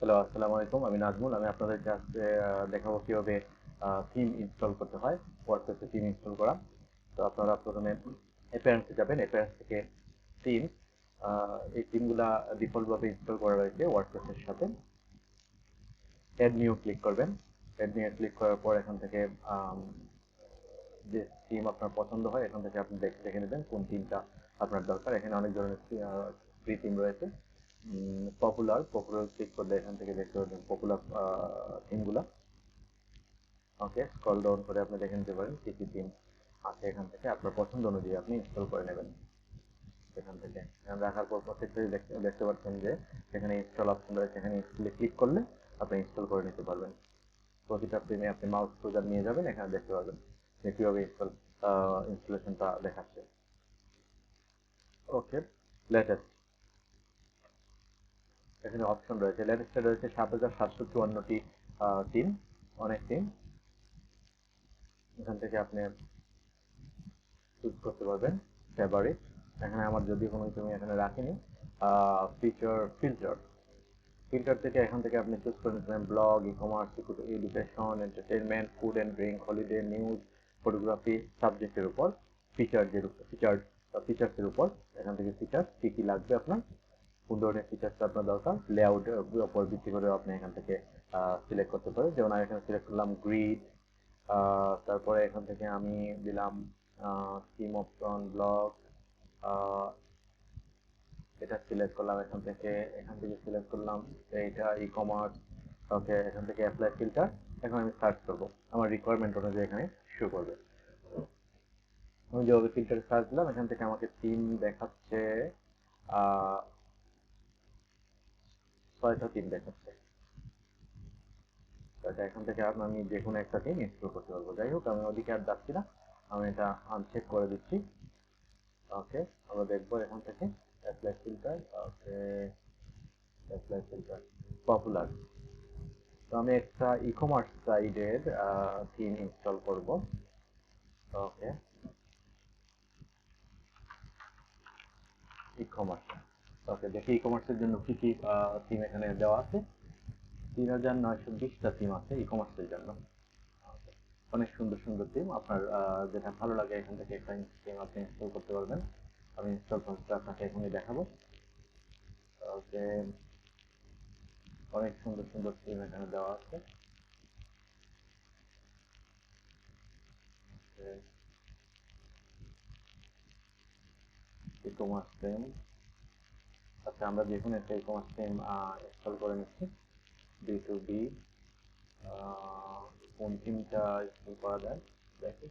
Hello, আসসালামু আলাইকুম। আমি নাজমুল। আমি আপনাদেরকে আজকে দেখাবো কিভাবে থিম ইনস্টল করতে হয়, ওয়ার্ডপ্রেসে থিম ইনস্টল করা। তো আপনারা প্রথমে অ্যাপিয়ারেন্সে যাবেন। অ্যাপিয়ারেন্স থেকে থিম, এই থিমগুলা ডিফল্টভাবে ইনস্টল করা রয়েছে ওয়ার্ডপ্রেসের সাথে। অ্যাড নিউ ক্লিক করবেন। অ্যাড নিউ ক্লিক করার পর এখান থেকে যে থিম আপনার পছন্দ হয় এখান থেকে আপনি দেখে নেবেন কোন থিমটা আপনার দরকার। এখানে অনেক ধরনের ফ্রি থিম রয়েছে। পপুলার ক্লিক করলে এখান থেকে দেখতে পাবেন পপুলার থিমগুলা। ওকে, স্ক্রল ডাউন করে আপনি দেখে নিতে পারেন কি কি থিম আছে। এখান থেকে আপনার পছন্দ অনুযায়ী আপনি ইনস্টল করে নেবেন। এখান থেকে রাখার পর প্রত্যেকটাই দেখতে পাচ্ছেন যে এখানে ইনস্টল অপশন রয়েছে। এখানে ক্লিক করলে আপনি ইনস্টল করে নিতে পারবেন। প্রতিটা থিমে আপনি মাউস ক্রুজার নিয়ে যাবেন, এখানে দেখতে পাবেন যে কীভাবে ইনস্টলেশনটা দেখাচ্ছে। ওকে, লেটেস্ট এখানে অপশন রয়েছে। লেটেস্টে রয়েছে ৭,৭৫৪টি থিম, অনেক থিম। এখান থেকে আপনি চুজ করতে পারবেন ফেভারিট। এখানে আমার যদি কোনো তুমি এখানে রাখিনি, ফিল্টার ফিল্টার থেকে এখান থেকে আপনি চুজ করে নিতে পারেন blog, e commerce, education, entertainment, food and drink, holiday, news, photography, সাবজেক্টের উপর, ফিচার্সের উপর। এখান থেকে ফিচার্স কী কী লাগবে আপনার, কোন ধরনের ফিচার্সটা আপনার দরকার, লেআউটের উপর ভিত্তি করে আপনি এখান থেকে সিলেক্ট করতে পারেন। যেমন আমি এখানে সিলেক্ট করলাম গ্রিড। তারপরে এখান থেকে আমি দিলাম থিম অপশন, ব্লগ, এটা সিলেক্ট করলাম। এখান থেকে সিলেক্ট করলাম এইটা ই কমার্স। ওকে, এখান থেকে অ্যাপ্লাই ফিল্টার। এখন আমি সার্চ করবো, আমার রিকোয়ারমেন্ট অনুযায়ী এখানে শো করবে। আমি যেভাবে ফিল্টারে সার্চ দিলাম এখান থেকে আমাকে থিম দেখাচ্ছে, 6টা থিম দেখাচ্ছে। এখান থেকে আমি যে কোনো একটা থিম ইনস্টল করতে পারবো। যাই হোক, আমি ওদিকে আর যাচ্ছি না, আমি এটা আনচেক করে দিচ্ছি। ওকে, আমরা দেখবো এখান থেকে অ্যাপ্লাই ফিল্টার। ওকে, অ্যাপ্লাই ফিল্টার পপুলার। তো আমি একটা ই কমার্স সাইডের থিম ইনস্টল করব। ওকে, ই কমার্স। ওকে, দেখি ই কমার্সের জন্য কি কি থিম এখানে দেওয়া আছে। ৩,৯২০টা থিম আছে ই কমার্সের জন্য। অনেক সুন্দর সুন্দর থিম। আপনার যেটা ভালো লাগে এখান থেকে একটা থিম আপনি ইনস্টল করতে পারবেন। আমি ইনস্টল প্রসেসটা আপনাকে এখনই দেখাবো। ওকে, অনেক সুন্দর সুন্দর থিম এখানে দেওয়া আছে। E commerce theme. আচ্ছা, আমরা যে কোনো একটা ই কমার্স থিম ইনস্টল করে নিচ্ছি। B2B, কোন থিমটা ইনস্টল করা যায় দেখি।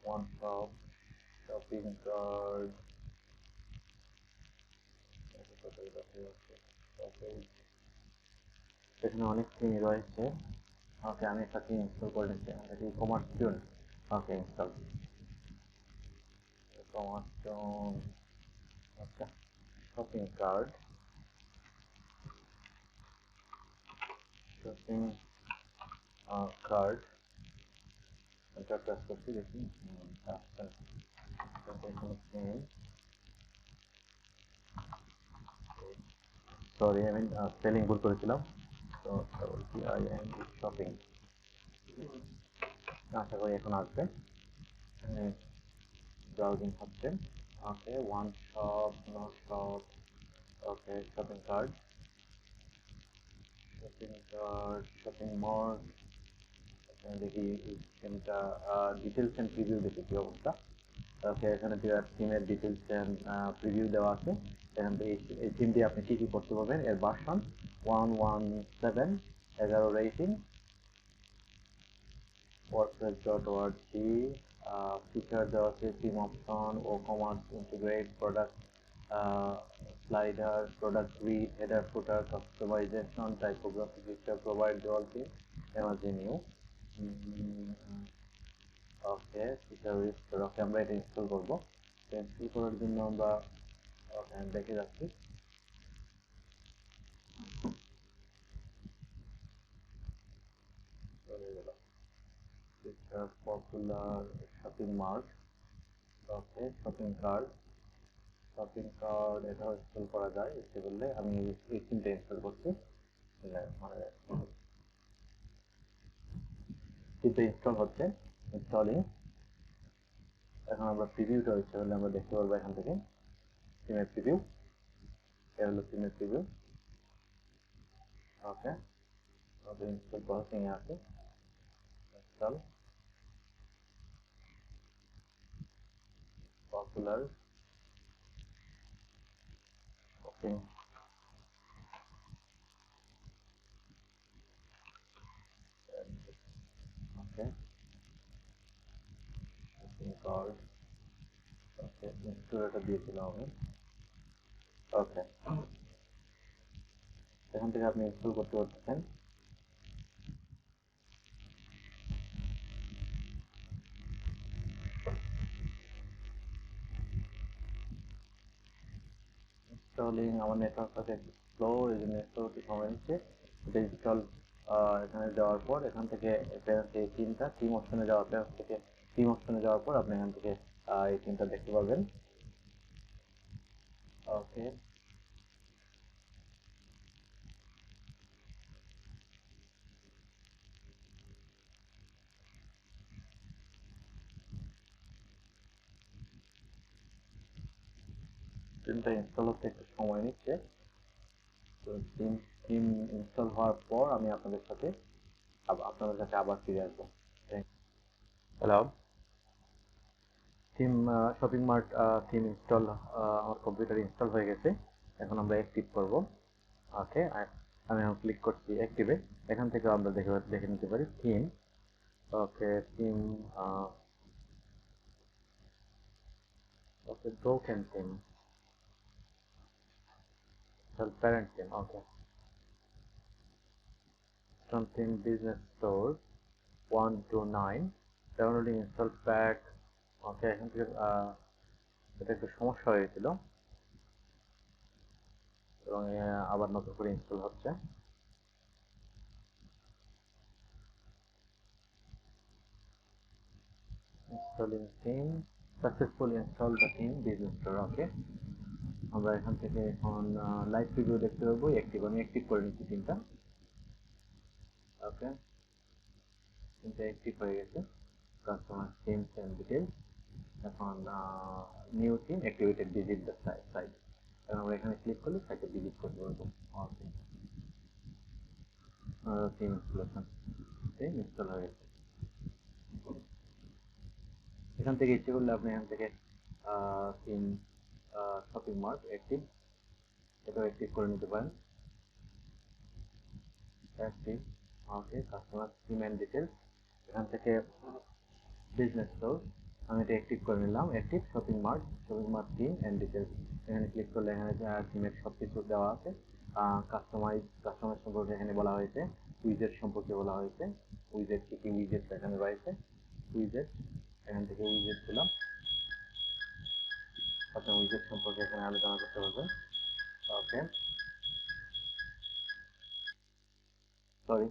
ওয়ান শপ, শপিং কার্ট, এখানে অনেক থিম রয়েছে। ওকে, আমি একটা থিম ইনস্টল করে নিচ্ছি। এটা ই কমার্স জোন। ওকে, ইনস্টল ই কমার্স জোন। আচ্ছা, শপিং কার্ট, শপিং কার্ট এটা প্রেস করছি, দেখি। আচ্ছা, এখানে থিম, সরি আমি স্পেলিং ভুল করেছিলাম। তো শপিং, আশা করি এখন আসবে। ব্রাউজিং হচ্ছে। ওকে, ওয়ান শপ, নো শপ। ওকে, শপিং মল। এখানে দেখি থিমটা ডিটেলস এন্ড প্রিভিউ, দেখি কি অবস্থা। ওকে, এখানে থিমের ডিটেলস এন্ড প্রিভিউ দেওয়া আছে। এখান থেকে এই থিমটি আপনি কি কি করতে পারবেন, এর ভার্সন 117, 11 রেটিং, WordPress.org, ফিচার দেওয়া আছে, theme option, WooCommerce integrate, product slider, product grid, header footer, customization, typography, feature provide dual theme, emerging new. Okay, feature restore. Okay, আমরা এটা ইনস্টল করবো। ইনস্টল করার জন্য আমরা ওকে দেখে যাচ্ছি। চলে গেল। পপুলার শপিং মার্ট, ওকে শপিং কার্ট এটাও ইনস্টল করা যায়। ইচ্ছে করলে আমি এই তিনটা ইনস্টল করছি, মানে তিনটা ইনস্টল হচ্ছে, ইনস্টলিং। এখন আমরা প্রিভিউটা ইচ্ছে করলে আমরা দেখতে পারবো এখান থেকে, থিমের প্রিভিউ, এটা হলো থিমের প্রিভিউ। ওকে, ইনস্টল প্রসেসিং এ আছে, ইনস্টল পপুলার শপিং, ওকে শপিং কার্ট, ওকে ইনস্টল এটা দিয়েছিলাম আমি। ওকে, এখান থেকে আপনি ইনস্টল করতে পারতেছেন। ইনস্টলিং, আমার নেটওয়ার্কটা একটু স্লো, এই জন্য একটু সময় নিচ্ছে। এটা ইনস্টল এখানে দেওয়ার পর এখান থেকে এই তিনটা থিম অপশনে যাওয়ার থেকে থিম অপশনে যাওয়ার পর আপনি এখান থেকে এই তিনটা দেখতে পারবেন। ওকে, তিনটা ইনস্টল হতে একটু সময় নিচ্ছে। তো থিম থিম ইনস্টল হওয়ার পর আমি আপনাদের কাছে আবার ফিরে আসবো। Hello, theme shopping mart theme install আমার কম্পিউটারে ইনস্টল হয়ে গেছে। এখন আমরা অ্যাক্টিভ করব। ওকে, আমি এখন ক্লিক করছি অ্যাক্টিভে। এখান থেকে আমরা দেখে নিতে পারি theme. Okay, theme, okay broken theme, parent theme, okay something business store 1 to 9 downloading install pack। ওকে, এখান থেকে এটা একটু সমস্যা হয়েছিল এবং আবার নতুন করে ইনস্টল হচ্ছে। installing theme, successfully install the theme business store। ওকে, আমরা এখান থেকে এখন লাইভ প্রিভিউ দেখতে পাবো। আমি অ্যাক্টিভ করে নিচ্ছি তিনটা। ওকে, তিনটা অ্যাক্টিভ হয়ে গেছে। কাস্টমার থিমস এন্ড ডিটেলস, এখন new theme activated, visit the site. এখন আমরা এখানে ক্লিক করলে সাইটে ভিজিট করতে পারবো। Okay, theme installation, theme install হয়ে গেছে। এখান থেকে ইচ্ছে করলে আপনি এখান থেকে থিম শপিং মার্ট অ্যাক্টিভ, এটাও অ্যাক্টিভ করে নিতে পারেন। Active, okay customer theme and details, এখান থেকে বিজনেস স্টোর, আমি এটা অ্যাক্টিভ করে নিলাম। Active shopping mart theme and details, এখানে ক্লিক করলে এখানে থিমের সব কিছু দেওয়া আছে। কাস্টমাইজ সম্পর্কে এখানে বলা হয়েছে, উইজেট সম্পর্কে বলা হয়েছে, উইজেট কি কি উইজেট এখানে রয়েছে। উইজেট, এখান থেকে উইজেট দিলাম, আপনি উইজেট সম্পর্কে এখানে আলোচনা করতে পারবেন। ওকে, সরি,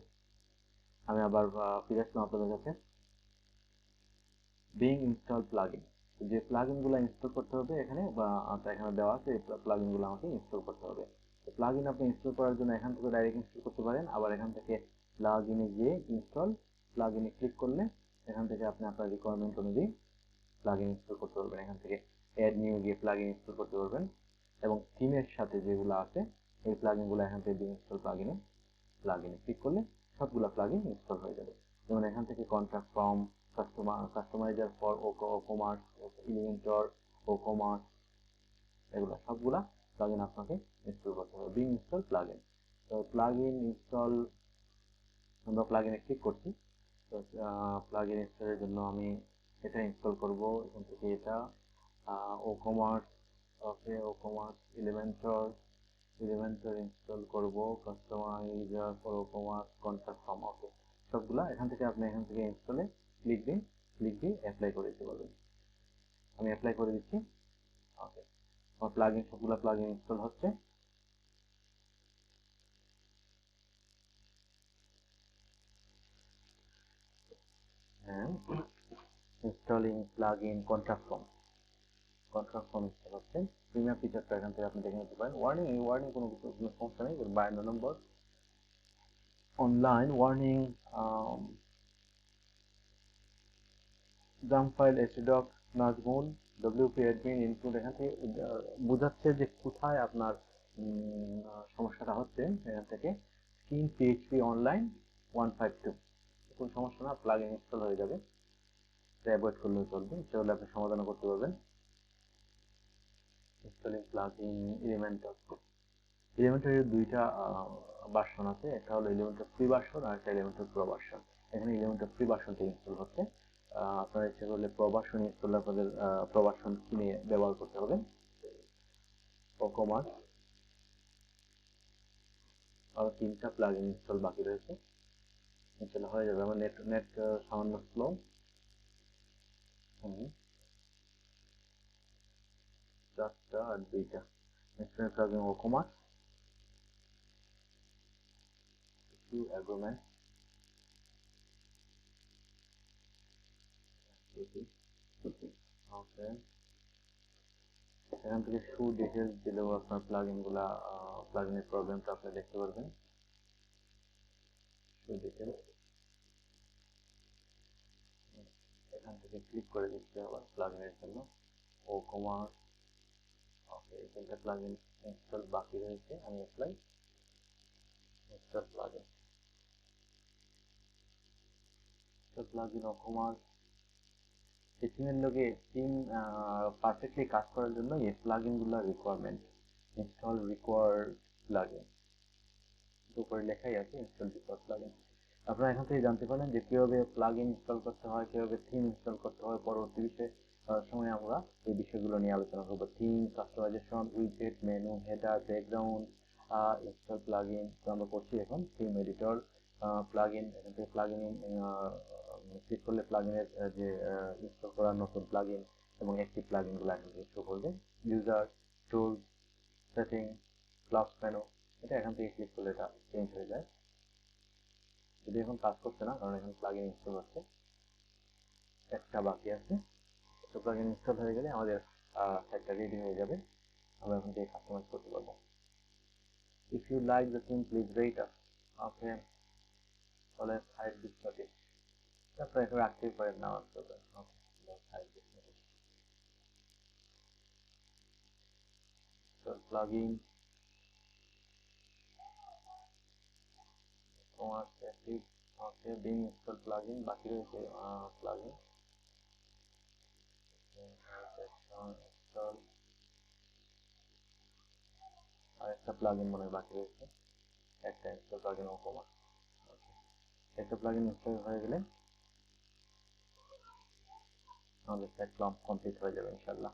আমি আবার ফিরে আসলাম আপনাদের কাছে। বিং ইনস্টল প্লাগইন, যে প্লাগইনগুলো ইনস্টল করতে হবে এখানে বা এখানে দেওয়া আছে, এই প্লাগইনগুলো আমাকে ইনস্টল করতে হবে। তো প্লাগইন আপনি ইনস্টল করার জন্য এখান থেকে ডাইরেক্ট ইনস্টল করতে পারেন, আবার এখান থেকে প্লাগইনে গিয়ে ইনস্টল, প্লাগইনে ক্লিক করলে এখান থেকে আপনি আপনার রিকোয়ারমেন্ট অনুযায়ী প্লাগইন ইনস্টল করতে পারবেন। এখান থেকে অ্যাড নিউ গিয়ে প্লাগইন ইনস্টল করতে পারবেন এবং থিমের সাথে যেগুলো আছে এই প্লাগইনগুলো এখান থেকে ইনস্টল প্লাগইনে ক্লিক করলে সবগুলো প্লাগইন ইনস্টল হয়ে যাবে। যেমন এখান থেকে কন্ট্রাক্ট ফর্ম, কাস্টমাইজার ফর ও-কমার্স, ইলিমেন্টর, ও-কমার্স, এগুলো সবগুলা প্লাগইন আপনাকে ইনস্টল করতে হবে। বিং ইনস্টল প্লাগইন, তো প্লাগইন ইনস্টল, আমরা প্লাগইনে ক্লিক করছি। তো প্লাগইন ইনস্টলের জন্য আমি এটা ইনস্টল করব। এখান থেকে এটা ও-কমার্স, ওকে ও-কমার্স, ইলিমেন্টর ইনস্টল করব, কাস্টমাইজার ফর ও-কমার্স, কন্ট্রাক্ট ফর্ম, ওকে সবগুলা এখান থেকে আপনি এখান থেকে ইনস্টলে ক্লিক দিয়ে অ্যাপ্লাই করে দিতে পারবেন। আমি অ্যাপ্লাই করে দিচ্ছি। ওকে, আমার সবগুলা প্লাগইন ইনস্টল হচ্ছে। and installing plugin contract form install হচ্ছে। প্রিমিয়াম ফিচারটা এখান থেকে আপনি দেখে নিতে পারেন। ওয়ার্নিং কোনো কিছু কোনো সমস্যা নেই। বায়ান্ন নম্বর online warning jump file htdoc Nazmul WP admin include এখান থেকে বোঝাচ্ছে যে কোথায় আপনার সমস্যাটা হচ্ছে। এখান থেকে স্কিন পিএইচপি অনলাইন 152 কোনো সমস্যা না, প্লাগইন ইনস্টল হয়ে যাবে। অ্যাভয়েড করলেও চলবে, সেগুলো আপনি সমাধান করতে পারবেন। ইনস্টলিং প্লাগইন এলিমেন্টরের দুইটা ভার্সন আছে, একটা হলো এলিমেন্টর ফ্রি ভার্সন আর একটা এলিমেন্টর প্রো ভার্সন। এখানে এলিমেন্টর ফ্রি ভার্সনটা ইনস্টল হচ্ছে। আপনারা ইচ্ছে করলে প্রো ভার্সন ইনস্টল আপনাদের প্রো ভার্সন কিনে ব্যবহার করতে হবে। কমার্স আরো 3টা প্লাগইন ইনস্টল বাকি রয়েছে, ইনস্টল হয়ে যাবে। আমার নেট সামান্য স্লো। 4টা আর 2টা ইনস্টল প্লাগইন কমার্স অ্যাগ্রিমেন্ট ওকে। এখান থেকে শু ডিটেলস দিলেও আপনার প্লাগইনের প্রবলেমটা আপনি দেখতে পারবেন। শু ডিটেলস এখান থেকে ক্লিক করে দিচ্ছি আবার প্লাগইনের জন্য। ও কমার্স ওকে, এই 3টা প্লাগইন ইনস্টল বাকি রয়েছে। আমি অ্যাপ্লাই ইনস্টল প্লাগইন ও কমার্স টিমের লগে টিম পারফেক্টলি কাজ করার জন্য এই প্লাগইনগুলো রিকোয়ারমেন্ট ইনস্টল রিকোয়ার্ড প্লাগইন উপরে লেখাই আছে ইনস্টল রিকোয়ার্ড প্লাগইন। আপনারা এখান থেকে জানতে পারেন যে কিভাবে প্লাগইন ইনস্টল করতে হয়, কিভাবে থিম ইনস্টল করতে হয়। পরবর্তী সময় আমরা এই বিষয়গুলো নিয়ে আলোচনা করব। থিম, কাস্টমাইজেশন, উইজেট, menu, header, background, install plugin. তো আমরা করছি এখন থিম এডিটর প্লাগইন। এখান থেকে প্লাগইন ক্লিক করলে প্লাগইনের যে ইনস্টল করা নতুন প্লাগইন এবং অ্যাক্টিভ প্লাগইনগুলো এখান থেকে শো করবে। User, tools, setting, class menu, এটা এখান থেকে ক্লিক করলে এটা চেঞ্জ হয়ে যায়। যদি এখন কাজ করছে না, কারণ এখন প্লাগইন ইনস্টল হচ্ছে, একটা বাকি আছে। তো প্লাগইন ইনস্টল হয়ে গেলে আমাদের সাইটটা রেডি হয়ে যাবে, আমরা এখন থেকে কাস্টমাইজ করতে পারবো। If you like the theme please rate us. Okay, তাহলে হাইড দিস নোটিস আপনারা এখানে রাখতেই পারেন, না রাখতে পারেন। ওকে, হাইড দিস নোটিস। প্লাগইন তোমার অ্যাক্টিভ ওকে বিং ইনস্টল প্লাগইন বাকি রয়েছে। প্লাগইন ইনস্টল আর একটা প্লাগইন মনে হয় বাকি রয়েছে, একটা ইনস্টল প্লাগইন ও কমার্স। একটা প্লাগইন ইনস্টল হয়ে গেলে আমাদের সাইট কমপ্লিট হয়ে যাবে ইনশাআল্লাহ।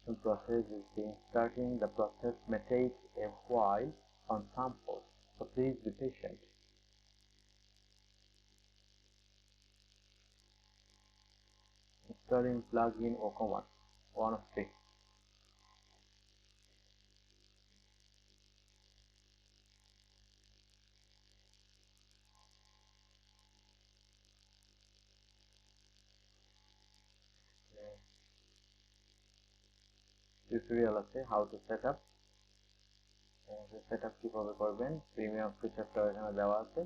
The process is being starting. The process may take a while on some posts, so please be patient. Installing plugin or command 1 of 3. Tutorial আছে how to set up, setup কিভাবে করবেন। Premium ফিচারটা এখানে দেওয়া আছে।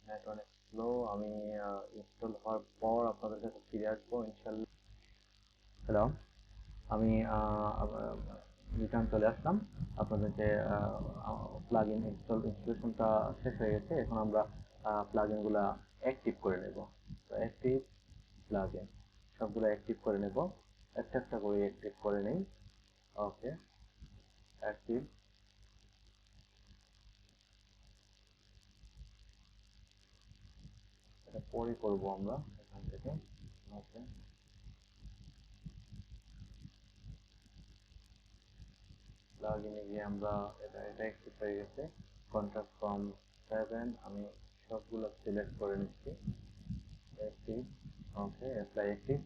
Net অনেক slow, আমি install হওয়ার পর আপনাদের কাছে ফিরে আসবো ইনশাআল্লাহ। হ্যালো, আমি রিটার্ন চলে আসলাম। আপনাদেরকে প্লাগইন ইনস্টলেশনটা শেষ হয়ে গেছে। এখন আমরা প্লাগইনগুলো অ্যাক্টিভ করে নেব। তো অ্যাক্টিভ প্লাগইন সবগুলো অ্যাক্টিভ করে নেব, একটা একটা করে অ্যাক্টিভ করে নেই। ওকে, অ্যাক্টিভ এটা পরে করবো আমরা এখান থেকে। ওকে, প্লাগইনে গিয়ে আমরা এটা অ্যাক্টিভ হয়ে গেছে। কন্ট্রাক্ট ফ্রম 7 আমি সবগুলো সিলেক্ট করে নিচ্ছি। অ্যাক্টিভ ওকে, অ্যাপ্লাই অ্যাক্টিভ।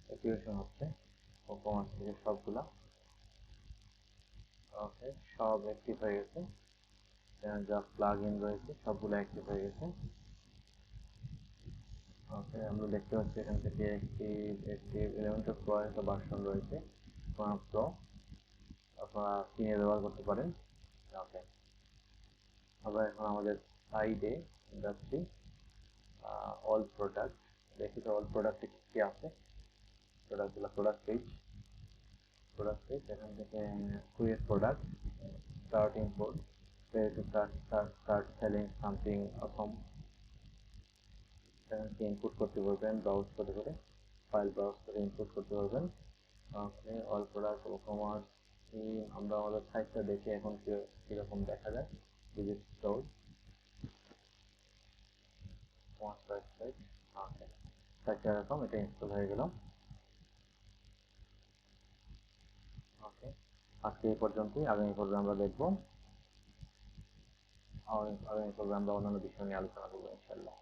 অ্যাক্টিভেশন হচ্ছে ও কমার্স থেকে সবগুলা। ওকে, সব অ্যাক্টিভ হয়ে গেছে। যা প্লাগ ইন রয়েছে সবগুলো অ্যাক্টিভ হয়ে গেছে। ওকে, আমরা দেখতে পাচ্ছি এখান থেকে একটি 11 প্রো একটা ভার্সন রয়েছে, প্রো আপনারা কিনে ব্যবহার করতে পারেন। ওকে, আমরা এখন আমাদের সাইডে যাচ্ছি, অল প্রোডাক্ট দেখি তো অল প্রোডাক্টে কি আছে। প্রোডাক্ট পেজ এখান থেকে create product, start import, where to start selling something from এখান থেকে ইনপুট করতে পারবেন, ব্রাউজ করে ফাইল ব্রাউজ করে ইনপুট করতে পারবেন। ওকে, অল প্রোডাক্ট কমার্স আমরা আমাদের সাইটটা দেখে এখন কিরকম দেখা যায়। Visit store commerce website. Okay, সাইটটা এরকম, এটা ইনস্টল হয়ে গেল। ওকে, আজকে এই পর্যন্তই। আগামী পর্বে আমরা দেখবো, আগামী পর্বে আমরা অন্যান্য বিষয় নিয়ে আলোচনা করবো ইনশাল্লাহ।